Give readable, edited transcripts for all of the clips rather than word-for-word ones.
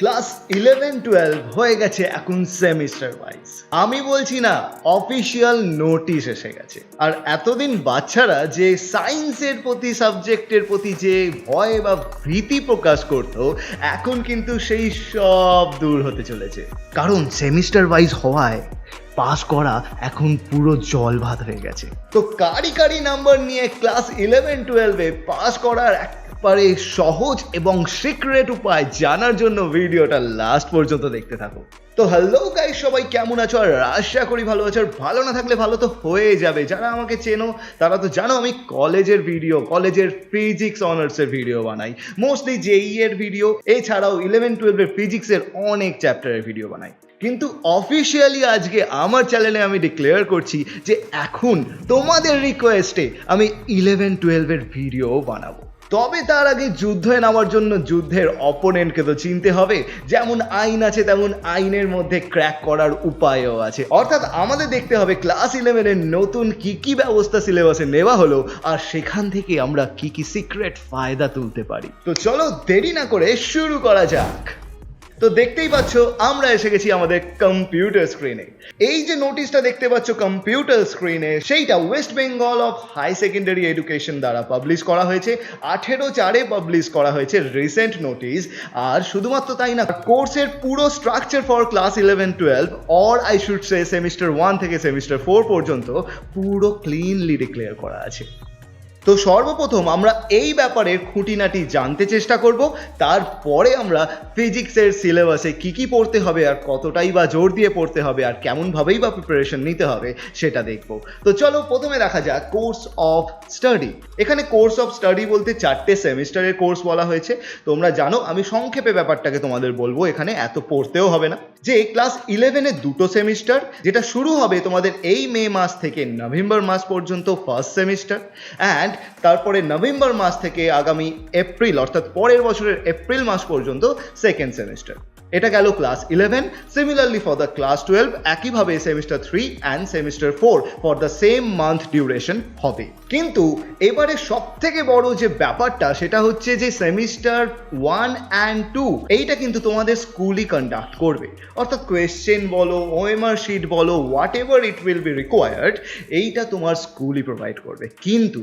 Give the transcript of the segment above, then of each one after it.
Class 11-12 হয়ে গেছে এখন সেমিস্টার ওয়াইজ। আমি বলছি না, অফিসিয়াল নোটিশ এসে গেছে। আর এতদিন বাচ্চারা যে সায়েন্সের প্রতি, সাবজেক্টের প্রতি যে ভয় বা ভীতি প্রকাশ করত, এখন কিন্তু সেই সব দূর হতে চলেছে। কারণ সেমিস্টার ওয়াইজ হওয়ায় পাস করা এখন পুরো জল ভাত হয়ে গেছে। তো কারি নাম্বার নিয়ে ক্লাস 11-12-এ পাস করার একবারে সহজ এবং সিক্রেট উপায় জানার জন্য ভিডিওটা লাস্ট পর্যন্ত দেখতে থাকো। তো হ্যালো গাইস, সবাই কেমন আছো? আর আশা করি ভালো আছো। আর ভালো না থাকলে ভালো তো হয়ে যাবে। যারা আমাকে চেনো তারা তো জানো আমি কলেজের ফিজিক্স অনার্সের ভিডিও বানাই, মোস্টলি জেই এর ভিডিও, এছাড়াও 11-12-এর ফিজিক্সের অনেক চ্যাপ্টারের ভিডিও বানাই। কিন্তু অফিসিয়ালি আজকে আমার চ্যানেলে আমি ডিক্লেয়ার করছি যে এখন তোমাদের রিকোয়েস্টে আমি 11-12-এর ভিডিও বানাবো। তবে তার আগে যুদ্ধে নামার জন্য যুদ্ধের অপোনেন্টকে তো চিনতে হবে। যেমন আইন আছে তেমন আইনের মধ্যে ক্র্যাক করার উপায়ও আছে। অর্থাৎ আমাদের দেখতে হবে ক্লাস 11-এর নতুন কি ব্যবস্থা সিলেবাসে নেওয়া হলো, আর সেখান থেকে আমরা কি সিক্রেট ফায়দা তুলতে পারি। তো চলো দেরি না করে শুরু করা যাক। তো দেখতেই পাচ্ছ আমরা এসে গেছি আমাদের কম্পিউটার স্ক্রিনে। এই যে নোটিশটা দেখতে পাচ্ছ কম্পিউটার স্ক্রিনে, সেইটা West Bengal of high secondary education দ্বারা পাবলিশ করা হয়েছে। 18/4-এ পাবলিশ করা হয়েছে রিসেন্ট নোটিশ। আর শুধুমাত্র তাই না, কোর্সের পুরো structure for class 11-12 or I should say semester 1 থেকে সেমিস্টার 4 পর্যন্ত পুরো ক্লিনলি ডিক্লেয়ার করা আছে। তো সর্বপ্রথম আমরা এই ব্যাপারের খুঁটিনাটি জানতে চেষ্টা করব, তারপরে আমরা ফিজিক্সের সিলেবাসে কি পড়তে হবে আর কতটাই বা জোর দিয়ে পড়তে হবে আর কেমনভাবেই বা প্রিপারেশন নিতে হবে সেটা দেখব। তো চলো প্রথমে দেখা যাক কোর্স অফ স্টাডি। এখানে কোর্স অফ স্টাডি বলতে 4টে সেমিস্টারের কোর্স বলা হয়েছে। তোমরা জানো আমি সংক্ষেপে ব্যাপারটাকে তোমাদের বলবো, এখানে এত পড়তেও হবে না। যে ক্লাস 11-এ 2টো সেমিস্টার, যেটা শুরু হবে তোমাদের এই মে মাস থেকে নভেম্বর মাস পর্যন্ত ফার্স্ট সেমিস্টার, অ্যান্ড তারপরে নভেম্বর মাস থেকে আগামী এপ্রিল অর্থাৎ পরের বছরের এপ্রিল মাস পর্যন্ত সেকেন্ড সেমিস্টার। এটা গেল class 11। Similarly for the class 12 একইভাবে semester 3 and semester 4 for the same month duration হবে। কিন্তু এবারে সব থেকে বড় যে ব্যাপারটা সেটা হচ্ছে যে সেমিস্টার 1 অ্যান্ড 2 এইটা কিন্তু তোমাদের স্কুলই কন্ডাক্ট করবে। অর্থাৎ কোয়েশ্চেন বলো, ওএমআর শিট বলো, what ever it will be required, এইটা তোমার স্কুলই প্রোভাইড করবে। কিন্তু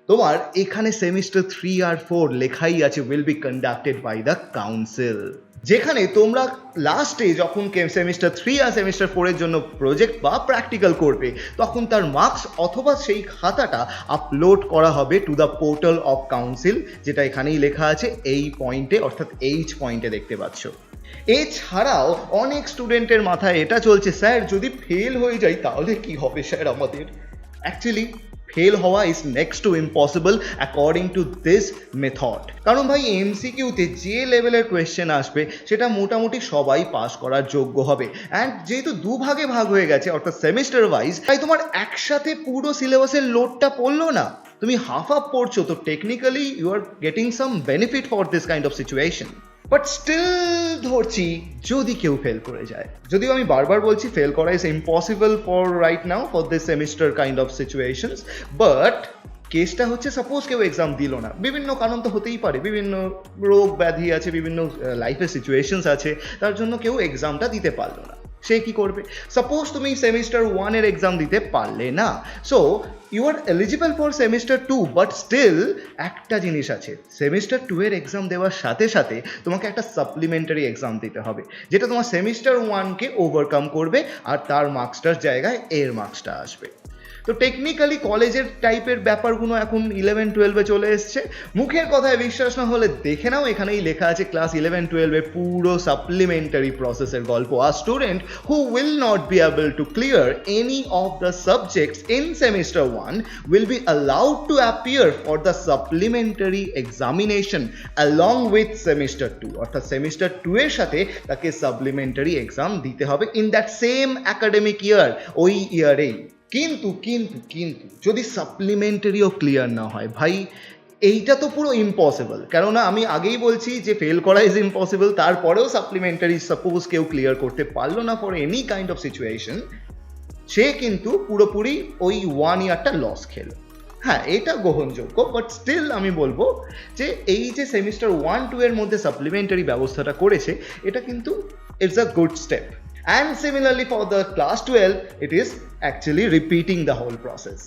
তোমার এখানে সেমিস্টার 3 আর 4 লেখাই আছে will be conducted by the council. যেখানে তোমরা লাস্টে যখন সেমিস্টার 3 আর সেমিস্টার 4-এর জন্য প্রজেক্ট বা প্র্যাকটিক্যাল করবে, তখন তার মার্কস অথবা সেই খাতাটা আপলোড করা হবে to the portal of council, যেটা এখানেই লেখা আছে এই পয়েন্টে, অর্থাৎ এইচ পয়েন্টে দেখতে পাচ্ছ। এছাড়াও অনেক স্টুডেন্টের মাথায় এটা চলছে, স্যার যদি ফেল হয়ে যাই তাহলে কি হবে স্যার আমাদের। অ্যাকচুয়ালি ফেল হওয়া is next to impossible according to this method. কারণ ভাই এমসিকিউতে যে লেভেলের কোয়েশ্চেন আসবে সেটা মোটামুটি সবাই পাস করার যোগ্য হবে। অ্যান্ড যেহেতু দুভাগে ভাগ হয়ে গেছে অর্থাৎ সেমিস্টার ওয়াইজ, তাই তোমার একসাথে পুরো সিলেবাসের লোডটা পড়লো না, তুমি হাফ পড়ছো। তো technically you are getting some benefit for this kind of situation. But still ধরছি যদি কেউ ফেল করে যায়, যদিও আমি বারবার বলছি ফেল করা is impossible for right now for this semester kind of situations, but কেসটা হচ্ছে সাপোজ কেউ এক্সাম দিল না, বিভিন্ন কারণ তো হতেই পারে, বিভিন্ন রোগ ব্যাধি আছে, বিভিন্ন লাইফের সিচুয়েশনস আছে, তার জন্য কেউ এক্সামটা দিতে পারলো না। সে কি করবে? সাপোজ তুমি সেমিস্টার 1-এর এক্সাম দিতে পারলে না, so you are eligible for semester 2, but still একটা জিনিস আছে, সেমিস্টার 2-এর এক্সাম দেওয়ার সাথে সাথে তোমাকে একটা সাপ্লিমেন্টারি এক্সাম দিতে হবে, যেটা তোমার সেমিস্টার 1-কে ওভারকাম করবে আর তার মার্কসটার জায়গায় এর মার্কসটা আসবে। তো টেকনিক্যালি কলেজের টাইপের ব্যাপারগুলো এখন 11-12-এ চলে এসছে। মুখের কথায় বিশ্বাস না হলে দেখে নাও, এখানেই লেখা আছে ক্লাস 11-12-এর পুরো সাপ্লিমেন্টারি প্রসেসের গল্প। আর student who will not be able to clear any of the subjects in semester 1 will be allowed to appear for the supplementary examination along with semester 2, অর্থাৎ সেমিস্টার 2-এর সাথে তাকে সাপ্লিমেন্টারি এক্সাম দিতে হবে in that same academic year, ওই ইয়ারেই। কিন্তু যদি সাপ্লিমেন্টারিও clear না হয়, ভাই এইটা তো পুরো ইম্পসিবল। কেননা আমি আগেই বলছি যে ফেল করা ইজ ইম্পসিবল, তারপরেও সাপ্লিমেন্টারি সাপোজ কেউ ক্লিয়ার করতে পারলো না for any kind of situation, সে কিন্তু পুরোপুরি ওই 1 ইয়ারটা লস খেলো। হ্যাঁ, এটা গ্রহণযোগ্য, বাট স্টিল আমি বলবো যে এই যে সেমিস্টার 1-2 এর মধ্যে সাপ্লিমেন্টারি ব্যবস্থাটা করেছে, এটা কিন্তু it's a good step. And similarly for the class 12 it is actually repeating the whole process.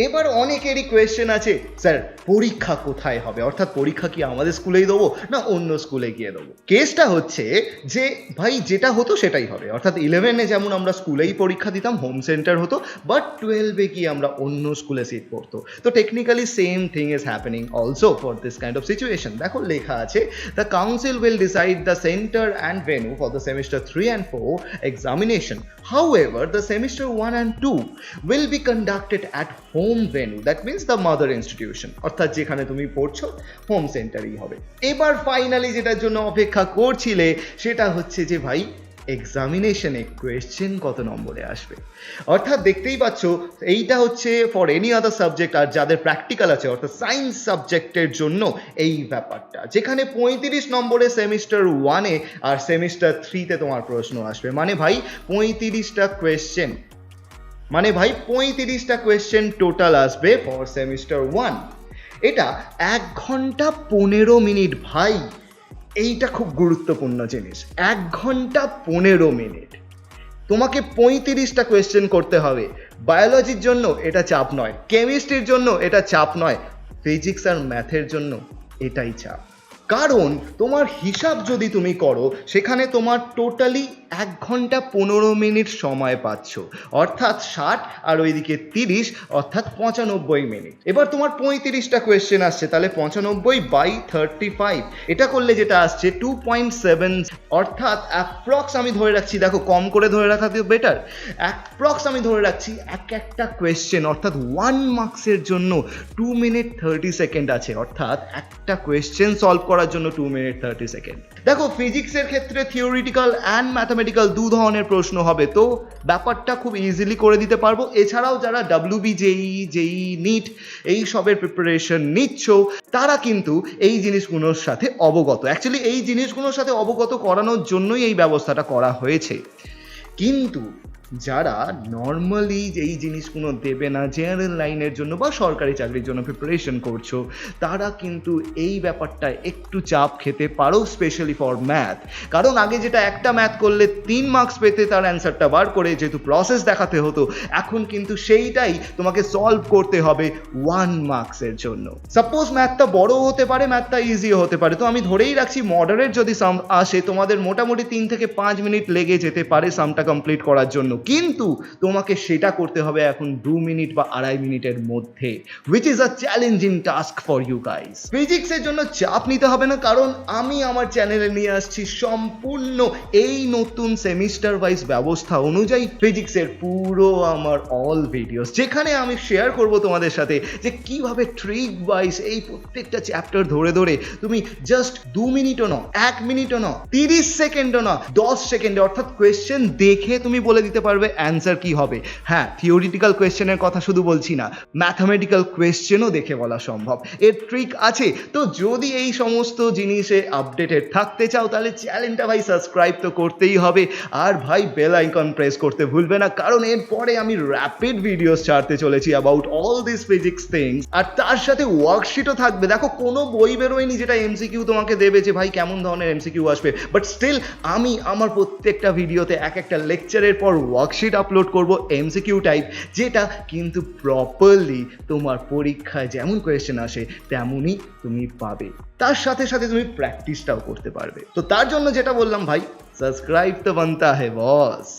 এবার অনেকেরই কোয়েশ্চেন আছে, স্যার পরীক্ষা কোথায় হবে, অর্থাৎ পরীক্ষা কি আমাদের স্কুলেই দেবো না অন্য স্কুলে গিয়ে দেবো? কেসটা হচ্ছে যে ভাই যেটা হতো সেটাই হবে, অর্থাৎ 11-এ যেমন আমরা স্কুলেই পরীক্ষা দিতাম, হোম সেন্টার হতো, বাট 12-এ গিয়ে আমরা অন্য স্কুলে সিট পড়তো। তো technically same thing is happening also for this kind of situation. দেখো লেখা আছে, the council will decide the centre and venue for the semester 3 and 4 examination. However, the semester 1 and 2 will be conducted at home venue, that means the mother institution, অর্থাৎ যেখানে তুমি পড়ছো home সেন্টারই হবে। এবার finally যেটার জন্য অপেক্ষা করছিলে সেটা হচ্ছে যে ভাই এক্সামিনেশনে কোয়েশ্চেন কত নম্বরে আসবে। অর্থাৎ দেখতেই পাচ্ছ এইটা হচ্ছে ফর এনি আদার সাবজেক্ট, আর যাদের প্র্যাকটিক্যাল আছে অর্থাৎ সায়েন্স সাবজেক্টের জন্য এই ব্যাপারটা, যেখানে 35 নম্বরে সেমিস্টার 1-এ আর সেমিস্টার 3-তে তোমার প্রশ্ন আসবে, মানে ভাই 35টা কোয়েশ্চেন, মানে ভাই 35টা কোয়েশ্চেন টোটাল আসবে ফর সেমিস্টার 1। এটা 1 ঘন্টা 15 মিনিট ভাই, এইটা খুব গুরুত্বপূর্ণ জিনিস। 1 ঘন্টা 15 মিনিট তোমাকে 35টা কোয়েশ্চেন করতে হবে। বায়োলজির জন্য এটা চাপ নয়, কেমিস্ট্রির জন্য এটা চাপ নয়, ফিজিক্স আর ম্যাথের জন্য এটাই চাপ। কারণ তোমার হিসাব যদি তুমি করো সেখানে তোমার টোটালি 1 ঘন্টা 15 মিনিট সময় পাচ্ছ, অর্থাৎ 60 আর ওইদিকে 30 অর্থাৎ 95 মিনিট। এবার তোমার 35টা কোয়েশ্চেন আসছে, তাহলে 95/35, এটা করলে যেটা আসছে 2.7, অর্থাৎ অ্যাপ্রক্স আমি ধরে রাখছি, দেখো কম করে ধরে রাখা তো বেটার, অ্যাপ্রক্স আমি ধরে রাখছি একটা কোয়েশ্চেন অর্থাৎ 1 মার্কসের জন্য 2 মিনিট 30 সেকেন্ড আছে, অর্থাৎ একটা কোয়েশ্চেন সলভ করার জন্য 2 মিনিট 30 সেকেন্ড। দেখো ফিজিক্সের ক্ষেত্রে থিওরিটিক্যাল অ্যান্ড ম্যাথামেটিক্যাল দু ধরনের প্রশ্ন হবে, তো ব্যাপারটা খুব ইজিলি করে দিতে পারবো। এছাড়াও যারা WB জেই নিট এই সবের প্রিপারেশন নিচ্ছ তারা কিন্তু এই জিনিসগুলোর সাথে অবগত, অ্যাকচুয়ালি এই জিনিসগুলোর সাথে অবগত করানোর জন্যই এই ব্যবস্থাটা করা হয়েছে। কিন্তু যারা নর্মালি এই জিনিসগুলো দেবে না, জেনারেল লাইনের জন্য বা সরকারি চাকরির জন্য প্রিপারেশন করছো, তারা কিন্তু এই ব্যাপারটা একটু চাপ খেতে পারো, স্পেশালি ফর ম্যাথ। কারণ আগে যেটা একটা ম্যাথ করলে 3 মার্কস পেতে তার অ্যান্সারটা বার করে যেহেতু প্রসেস দেখাতে হতো, এখন কিন্তু সেইটাই তোমাকে সলভ করতে হবে 1 মার্কসের জন্য। সাপোজ ম্যাথটা বড়ও হতে পারে, ম্যাথটা ইজিও হতে পারে, তো আমি ধরেই রাখছি মডারেট যদি সাম আসে তোমাদের মোটামুটি 3 থেকে 5 মিনিট লেগে যেতে পারে সামটা কমপ্লিট করার জন্য, কিন্তু তোমাকে সেটা করতে হবে এখন 2 মিনিট বা 2.5 মিনিটের মধ্যে, which is a challenging task for you guys. ফিজিক্সের জন্য চাপ নিতে হবে না, কারণ আমি আমার চ্যানেলে নিয়ে আসছি সম্পূর্ণ এই নতুন সেমিস্টার ওয়াইজ ব্যবস্থা অনুযায়ী ফিজিক্সের পুরো আমার অল ভিডিওস, যেখানে আমি শেয়ার করব তোমাদের সাথে যে কিভাবে ট্রিক ওয়াইজ এই প্রত্যেকটা চ্যাপ্টার ধরে ধরে তুমি জাস্ট 2 মিনিটও না, 1 মিনিটও না, 30 সেকেন্ডও না, 10 সেকেন্ডে অর্থাৎ কোয়েশ্চেন দেখে তুমি বলে দিতে পারবে অ্যান্সার কি হবে। হ্যাঁ, থিওরিটিক্যাল কোয়েশ্চেনের কথা শুধু বলছি না, ম্যাথামেটিক্যাল কোয়েশ্চেনও দেখে বলা সম্ভব, এর ট্রিক আছে। তো যদি এই সমস্ত জিনিসে আপডেটেড থাকতে চাও তাহলে চ্যানেলটা ভাই সাবস্ক্রাইব তো করতেই হবে, আর ভাই বেল আইকন প্রেস করতে ভুলবে না, কারণ এরপরে আমি র্যাপিড ভিডিওস ছাড়তে চলেছি about all this physics things, আর তার সাথে ওয়ার্কশিটও থাকবে। দেখো কোনো বই বেরোয়নি যেটা এমসিকিউ তোমাকে দেবে যে ভাই কেমন ধরনের এমসিকিউ আসবে, বাট স্টিল আমি আমার প্রত্যেকটা ভিডিওতে একটা লেকচারের পর ওয়ার্কশিট আপলোড করব এমসিকিউ টাইপ, যেটা কিন্তু প্রপারলি তোমার পরীক্ষায় যেমন কোয়েশ্চেন আসে তেমনই তুমি পাবে, তার সাথে সাথে তুমি প্র্যাকটিসটাও করতে পারবে। তো তার জন্য যেটা বললাম ভাই, সাবস্ক্রাইব তো বানতা হে বস।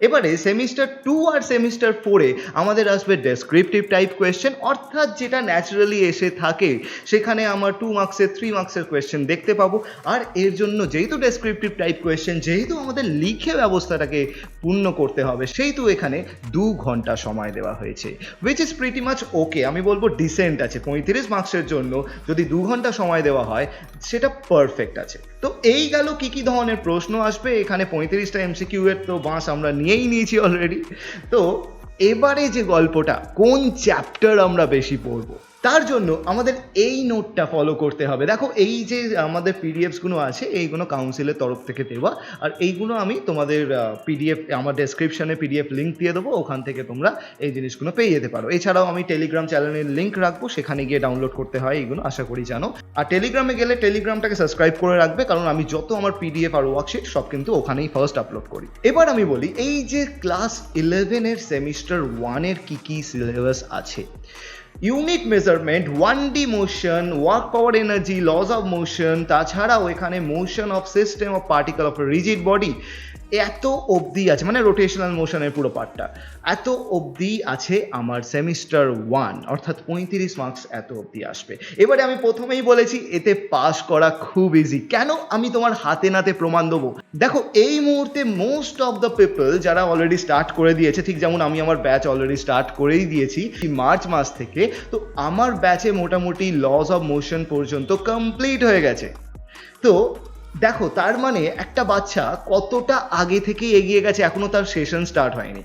এবারে সেমিস্টার 2 আর সেমিস্টার 4-এ আমাদের আসবে ডেসক্রিপটিভ টাইপ কোয়েশ্চেন, অর্থাৎ যেটা ন্যাচারালি এসে থাকে সেখানে আমার 2 মার্কসের 3 মার্কসের কোয়েশ্চেন দেখতে পাবো। আর এর জন্য যেহেতু ডেসক্রিপটিভ টাইপ কোয়েশ্চেন, যেহেতু আমাদের লিখে ব্যবস্থাটাকে পূর্ণ করতে হবে, সেহেতু এখানে 2 ঘন্টা সময় দেওয়া হয়েছে, which is pretty much okay, আমি বলবো ডিসেন্ট আছে। 35 মার্কসের জন্য যদি 2 ঘন্টা সময় দেওয়া হয় সেটা পারফেক্ট আছে। তো এই গেল কি কি ধরনের প্রশ্ন আসবে এখানে। 35টা এমসিকিউ এর তো বাঁশ আমরা নিয়েই নিয়েছি অলরেডি। তো এবারে যে গল্পটা, কোন চ্যাপ্টার আমরা বেশি পড়বো, তার জন্য আমাদের এই নোটটা ফলো করতে হবে। দেখো এই যে আমাদের পিডিএফসগুলো আছে এইগুলো কাউন্সিলের তরফ থেকে দেওয়া, আর এইগুলো আমি তোমাদের পিডিএফ আমার ডেসক্রিপশনে পিডিএফ লিঙ্ক দিয়ে দেবো, ওখান থেকে তোমরা এই জিনিসগুলো পেয়ে যেতে পারো। এছাড়াও আমি টেলিগ্রাম চ্যানেলের লিঙ্ক রাখবো, সেখানে গিয়ে ডাউনলোড করতে হয় এইগুলো, আশা করি জানো। আর টেলিগ্রামে গেলে টেলিগ্রামটাকে সাবস্ক্রাইব করে রাখবে, কারণ আমি যত আমার পিডিএফ আর ওয়ার্কশিট সব কিন্তু ওখানেই ফার্স্ট আপলোড করি। এবার আমি বলি এই যে ক্লাস 11-এর সেমিস্টার 1-এর কী কী সিলেবাস আছে। Unit measurement, 1D motion, work power energy, laws of motion, তাছাড়াও এখানে motion of system of particle of rigid body, এত অবধি আছে, মানে রোটেশনাল মোশনের পুরো পার্টটা এত অবধি আছে আমার সেমিস্টার 1, অর্থাৎ 35 মার্কস এত অবধি আসবে। এবারে আমি প্রথমেই বলেছি এতে পাস করা খুব ইজি। কেন? আমি তোমার হাতে নাতে প্রমাণ দেবো। দেখো এই মুহূর্তে মোস্ট অফ দ্য পিপল যারা অলরেডি স্টার্ট করে দিয়েছে, ঠিক যেমন আমি আমার ব্যাচ অলরেডি স্টার্ট করেই দিয়েছি মার্চ মাস থেকে, তো আমার ব্যাচে মোটামুটি লস অফ মোশন পর্যন্ত কমপ্লিট হয়ে গেছে। তো দেখো তার মানে একটা বাচ্চা কতটা আগে থেকে এগিয়ে গেছে, এখনো তার সেশন স্টার্ট হয়নি।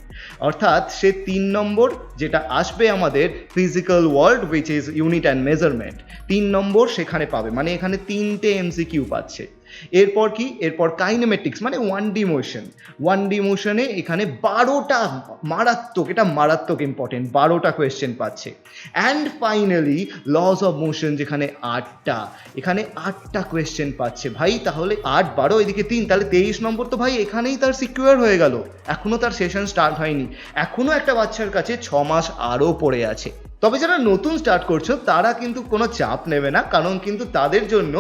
অর্থাৎ সে 3 নম্বর যেটা আসবে আমাদের physical world which is unit and measurement, 3 নম্বর সেখানে পাবে, মানে এখানে 3টে এমসিকিউ পাচ্ছে। এরপর কি? এরপর কাইনেমেটিক্স মানে 1D মোশন, 1D মোশনে এখানে 12টা মারাত্মক, এটা মারাত্মক ইম্পর্টেন্ট, 12টা কোয়েশ্চেন পাচ্ছে। And finally laws of motion যেখানে 8টা, এখানে 8টা কোয়েশ্চেন পাচ্ছে। ভাই তাহলে 8, 12 এদিকে 3, তাহলে 23 নম্বর তো ভাই এখানেই তার সিকিউর হয়ে গেল। এখনো তার সেশন স্টার্ট হয়নি, এখনো একটা বাচ্চার কাছে 6 মাস আরও পড়ে আছে। তবে যারা নতুন স্টার্ট করছো তারা কিন্তু কোনো চাপ নেবে না, কারণ কিন্তু তাদের জন্য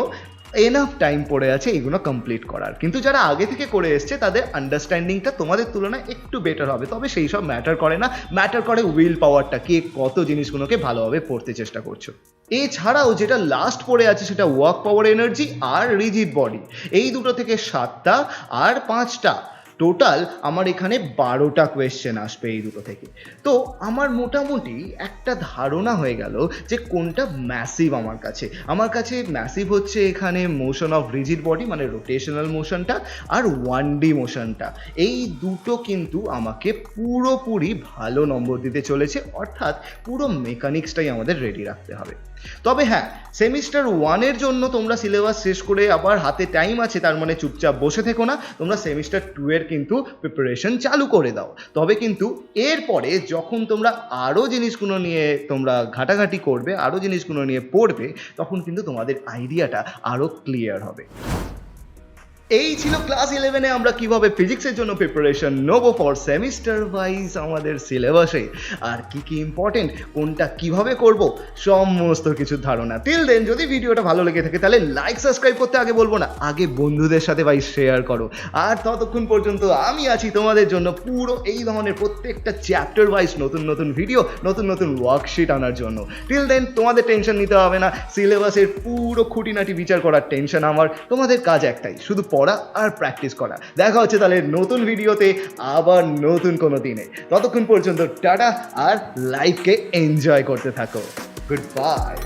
এনাফ টাইম পড়ে আছে এগুলো কমপ্লিট করার। কিন্তু যারা আগে থেকে করে এসছে তাদের আন্ডারস্ট্যান্ডিংটা তোমাদের তুলনায় একটু বেটার হবে। তবে সেই সব ম্যাটার করে না, ম্যাটার করে উইল পাওয়ারটা, কে কত জিনিসগুলোকে ভালোভাবে পড়তে চেষ্টা করছো। এছাড়াও যেটা লাস্ট পড়ে আছে সেটা ওয়ার্ক পাওয়ার এনার্জি আর রিজিড বডি, এই দুটো থেকে 7টা আর 5টা, টোটাল আমার এখানে 12টা কোয়েশ্চেন আসবে এই দুটো থেকে। তো আমার মোটামুটি একটা ধারণা হয়ে গেল যে কোনটা ম্যাসিভ আমার কাছে। আমার কাছে ম্যাসিভ হচ্ছে এখানে মোশন অফ রিজিড বডি মানে রোটেশনাল মোশনটা, আর 1D মোশনটা। এই দুটো কিন্তু আমাকে পুরোপুরি ভালো নম্বর দিতে চলেছে, অর্থাৎ পুরো মেকানিক্সটাই আমাদের রেডি রাখতে হবে। তবে হ্যাঁ, সেমিস্টার 1-এর জন্য তোমরা সিলেবাস শেষ করে আবার হাতে টাইম আছে, তার মানে চুপচাপ বসে থেকো না, তোমরা সেমিস্টার 2-এর কিন্তু প্রিপারেশন চালু করে দাও। তবে কিন্তু এরপরে যখন তোমরা আরও জিনিসগুলো নিয়ে তোমরা ঘাটাঘাটি করবে, আরও জিনিসগুলো নিয়ে পড়বে, তখন কিন্তু তোমাদের আইডিয়াটা আরও ক্লিয়ার হবে। এই ছিল ক্লাস 11-এ আমরা কিভাবে ফিজিক্সের জন্য প্রিপারেশন নেবো ফর সেমিস্টার ওয়াইজ আমাদের সিলেবাসে, আর কি কি ইম্পর্টেন্ট, কোনটা কিভাবে করব, সমস্ত কিছুর ধারণা। টিল দেন যদি ভিডিওটা ভালো লেগে থাকে তাহলে লাইক সাবস্ক্রাইব করতে আগে বলবো না, আগে বন্ধুদের সাথে ভাই শেয়ার করো। আর ততক্ষণ পর্যন্ত আমি আছি তোমাদের জন্য পুরো এই ধরনের প্রত্যেকটা চ্যাপ্টার ওয়াইজ নতুন নতুন ভিডিও, নতুন নতুন ওয়ার্কশিট আনার জন্য। টিল দেন তোমাদের টেনশন নিতে হবে না, সিলেবাসের পুরো খুঁটিনাটি বিচার করার টেনশন আমার। তোমাদের কাজ একটাই, শুধু পড়া আর প্র্যাকটিস করা। দেখা হচ্ছে তাহলে নতুন ভিডিওতে আবার নতুন কোনো দিনে। ততক্ষণ পর্যন্ত টাটা, আর লাইফকে এনজয় করতে থাকো। Good bye.